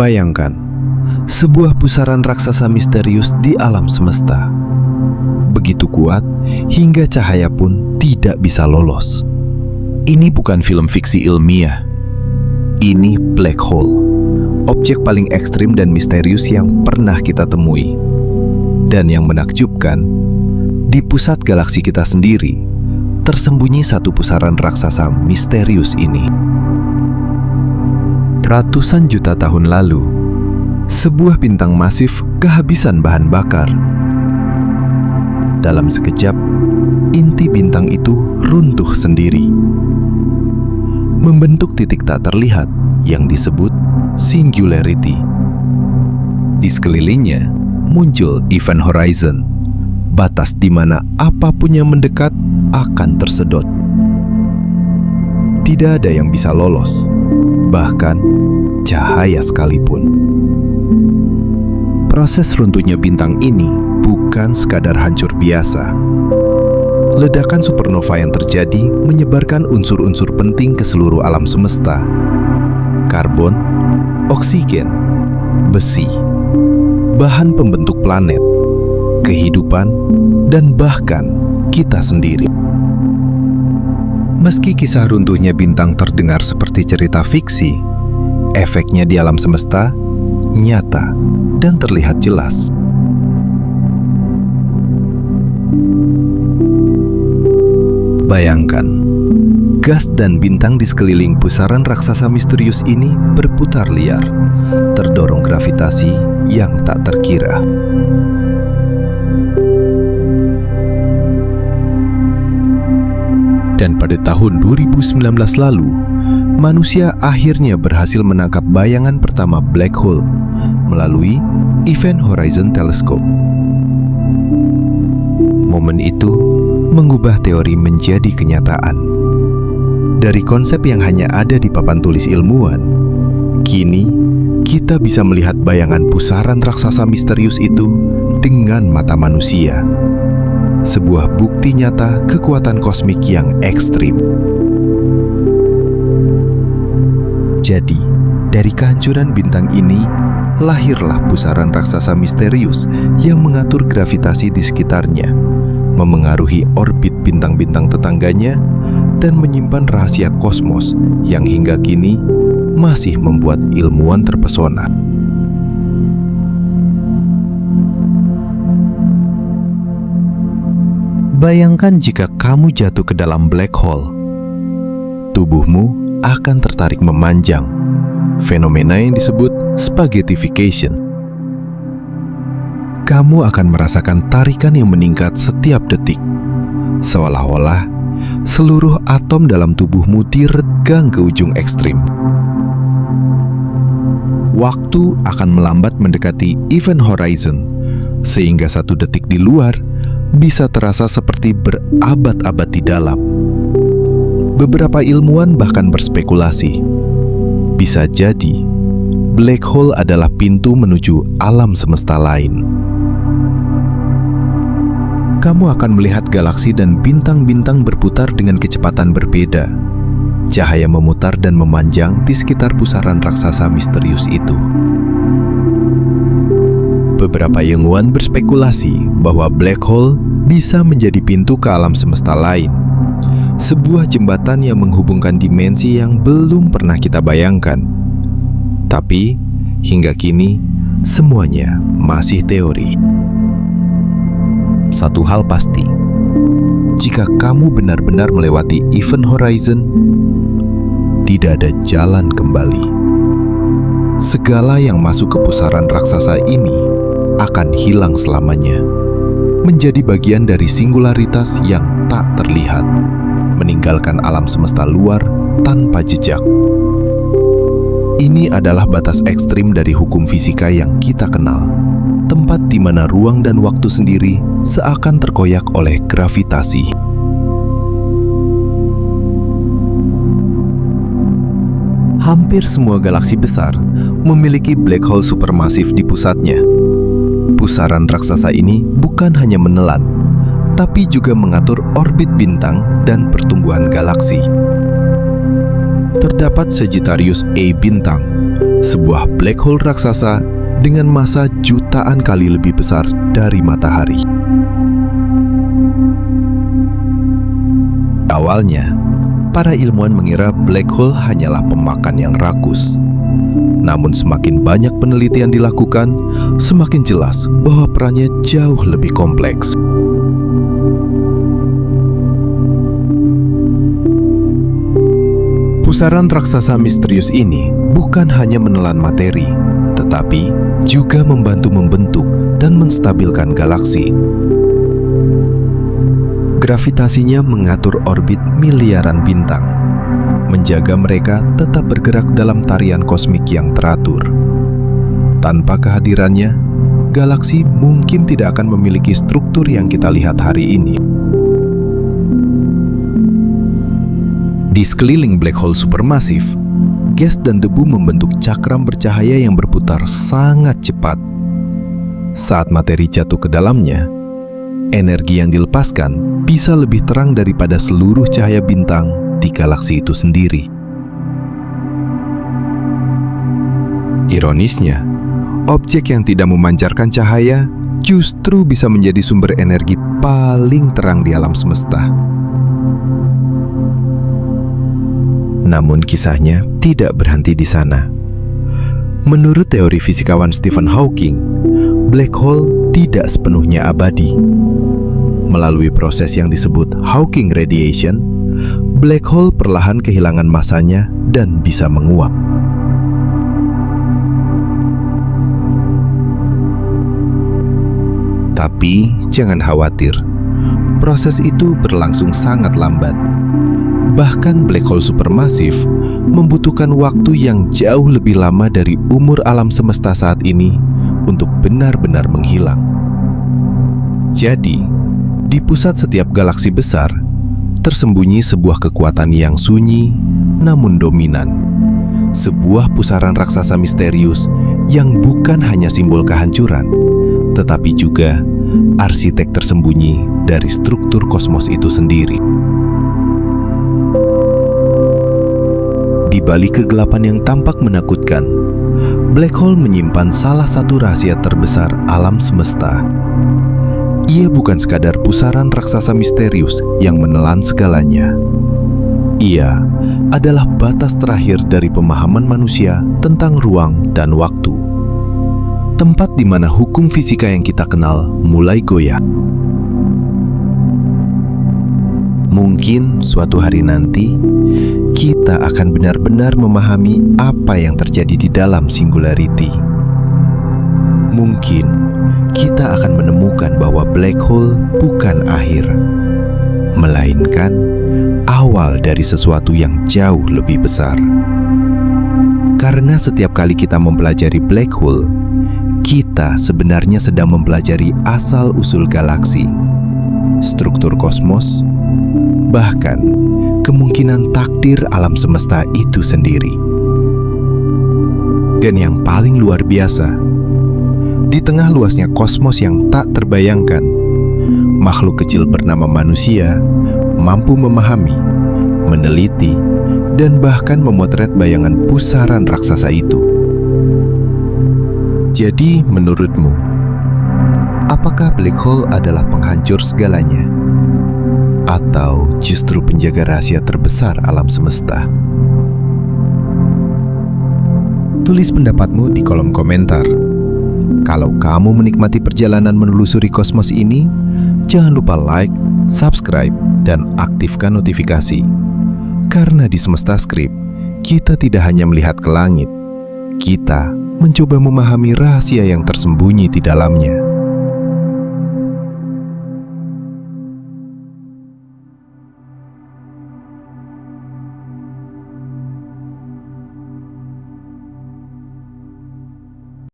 Bayangkan, sebuah pusaran raksasa misterius di alam semesta. Begitu kuat, hingga cahaya pun tidak bisa lolos. Ini bukan film fiksi ilmiah. Ini black hole, objek paling ekstrim dan misterius yang pernah kita temui. Dan yang menakjubkan, di pusat galaksi kita sendiri, tersembunyi satu pusaran raksasa misterius ini. Ratusan juta tahun lalu, sebuah bintang masif kehabisan bahan bakar. Dalam sekejap, inti bintang itu runtuh sendiri, membentuk titik tak terlihat yang disebut singularity. Di sekelilingnya muncul event horizon, batas di mana apapun yang mendekat akan tersedot. Tidak ada yang bisa lolos, bahkan cahaya sekalipun. Proses runtuhnya bintang ini bukan sekadar hancur biasa. Ledakan supernova yang terjadi menyebarkan unsur-unsur penting ke seluruh alam semesta. Karbon, oksigen, besi, bahan pembentuk planet, kehidupan, dan bahkan kita sendiri. Meski kisah runtuhnya bintang terdengar seperti cerita fiksi, efeknya di alam semesta nyata dan terlihat jelas. Bayangkan, gas dan bintang di sekeliling pusaran raksasa misterius ini berputar liar, terdorong gravitasi yang tak terkira. Dan pada tahun 2019 lalu, manusia akhirnya berhasil menangkap bayangan pertama black hole melalui Event Horizon Telescope. Momen itu mengubah teori menjadi kenyataan. Dari konsep yang hanya ada di papan tulis ilmuwan, kini kita bisa melihat bayangan pusaran raksasa misterius itu dengan mata manusia. Sebuah bukti nyata kekuatan kosmik yang ekstrim. Jadi, dari kehancuran bintang ini, lahirlah pusaran raksasa misterius yang mengatur gravitasi di sekitarnya, memengaruhi orbit bintang-bintang tetangganya, dan menyimpan rahasia kosmos yang hingga kini masih membuat ilmuwan terpesona. Bayangkan jika kamu jatuh ke dalam black hole. Tubuhmu akan tertarik memanjang, fenomena yang disebut spaghettification. Kamu akan merasakan tarikan yang meningkat setiap detik, seolah-olah seluruh atom dalam tubuhmu diregang ke ujung ekstrim. Waktu akan melambat mendekati event horizon, sehingga satu detik di luar bisa terasa seperti berabad-abad di dalam. Beberapa ilmuwan bahkan berspekulasi, bisa jadi black hole adalah pintu menuju alam semesta lain. Kamu akan melihat galaksi dan bintang-bintang berputar dengan kecepatan berbeda. Cahaya memutar dan memanjang di sekitar pusaran raksasa misterius itu. Beberapa ilmuwan berspekulasi bahwa black hole bisa menjadi pintu ke alam semesta lain. Sebuah jembatan yang menghubungkan dimensi yang belum pernah kita bayangkan. Tapi, hingga kini, semuanya masih teori. Satu hal pasti, jika kamu benar-benar melewati event horizon, tidak ada jalan kembali. Segala yang masuk ke pusaran raksasa ini akan hilang selamanya, menjadi bagian dari singularitas yang tak terlihat, meninggalkan alam semesta luar tanpa jejak. Ini adalah batas ekstrim dari hukum fisika yang kita kenal, tempat di mana ruang dan waktu sendiri seakan terkoyak oleh gravitasi. Hampir semua galaksi besar memiliki black hole supermasif di pusatnya. Pusaran raksasa ini bukan hanya menelan, tapi juga mengatur orbit bintang dan pertumbuhan galaksi. Terdapat Sagittarius A bintang, sebuah black hole raksasa dengan massa jutaan kali lebih besar dari matahari. Awalnya, para ilmuwan mengira black hole hanyalah pemakan yang rakus. Namun semakin banyak penelitian dilakukan, semakin jelas bahwa perannya jauh lebih kompleks. Pusaran raksasa misterius ini bukan hanya menelan materi, tetapi juga membantu membentuk dan menstabilkan galaksi. Gravitasinya mengatur orbit miliaran bintang, menjaga mereka tetap bergerak dalam tarian kosmik yang teratur. Tanpa kehadirannya, galaksi mungkin tidak akan memiliki struktur yang kita lihat hari ini. Di sekeliling black hole supermasif, gas dan debu membentuk cakram bercahaya yang berputar sangat cepat. Saat materi jatuh ke dalamnya, energi yang dilepaskan bisa lebih terang daripada seluruh cahaya bintang di galaksi itu sendiri. Ironisnya, objek yang tidak memancarkan cahaya justru bisa menjadi sumber energi paling terang di alam semesta. Namun kisahnya tidak berhenti di sana. Menurut teori fisikawan Stephen Hawking, black hole tidak sepenuhnya abadi. Melalui proses yang disebut Hawking radiation, black hole perlahan kehilangan massanya dan bisa menguap. Tapi jangan khawatir, proses itu berlangsung sangat lambat. Bahkan black hole supermasif membutuhkan waktu yang jauh lebih lama dari umur alam semesta saat ini untuk benar-benar menghilang. Jadi, di pusat setiap galaksi besar, tersembunyi sebuah kekuatan yang sunyi namun dominan. Sebuah pusaran raksasa misterius yang bukan hanya simbol kehancuran, tetapi juga arsitek tersembunyi dari struktur kosmos itu sendiri. Di balik kegelapan yang tampak menakutkan, black hole menyimpan salah satu rahasia terbesar alam semesta. Ia bukan sekadar pusaran raksasa misterius yang menelan segalanya. Ia adalah batas terakhir dari pemahaman manusia tentang ruang dan waktu. Tempat di mana hukum fisika yang kita kenal mulai goyah. Mungkin suatu hari nanti, kita akan benar-benar memahami apa yang terjadi di dalam singularity. Mungkin kita akan menemukan bahwa black hole bukan akhir, melainkan awal dari sesuatu yang jauh lebih besar. Karena setiap kali kita mempelajari black hole, kita sebenarnya sedang mempelajari asal-usul galaksi, struktur kosmos, bahkan kemungkinan takdir alam semesta itu sendiri. Dan yang paling luar biasa, di tengah luasnya kosmos yang tak terbayangkan, makhluk kecil bernama manusia mampu memahami, meneliti, dan bahkan memotret bayangan pusaran raksasa itu. Jadi, menurutmu, apakah black hole adalah penghancur segalanya? Atau justru penjaga rahasia terbesar alam semesta? Tulis pendapatmu di kolom komentar. Kalau kamu menikmati perjalanan menelusuri kosmos ini, jangan lupa like, subscribe, dan aktifkan notifikasi. Karena di Semesta Script, kita tidak hanya melihat ke langit, kita mencoba memahami rahasia yang tersembunyi di dalamnya.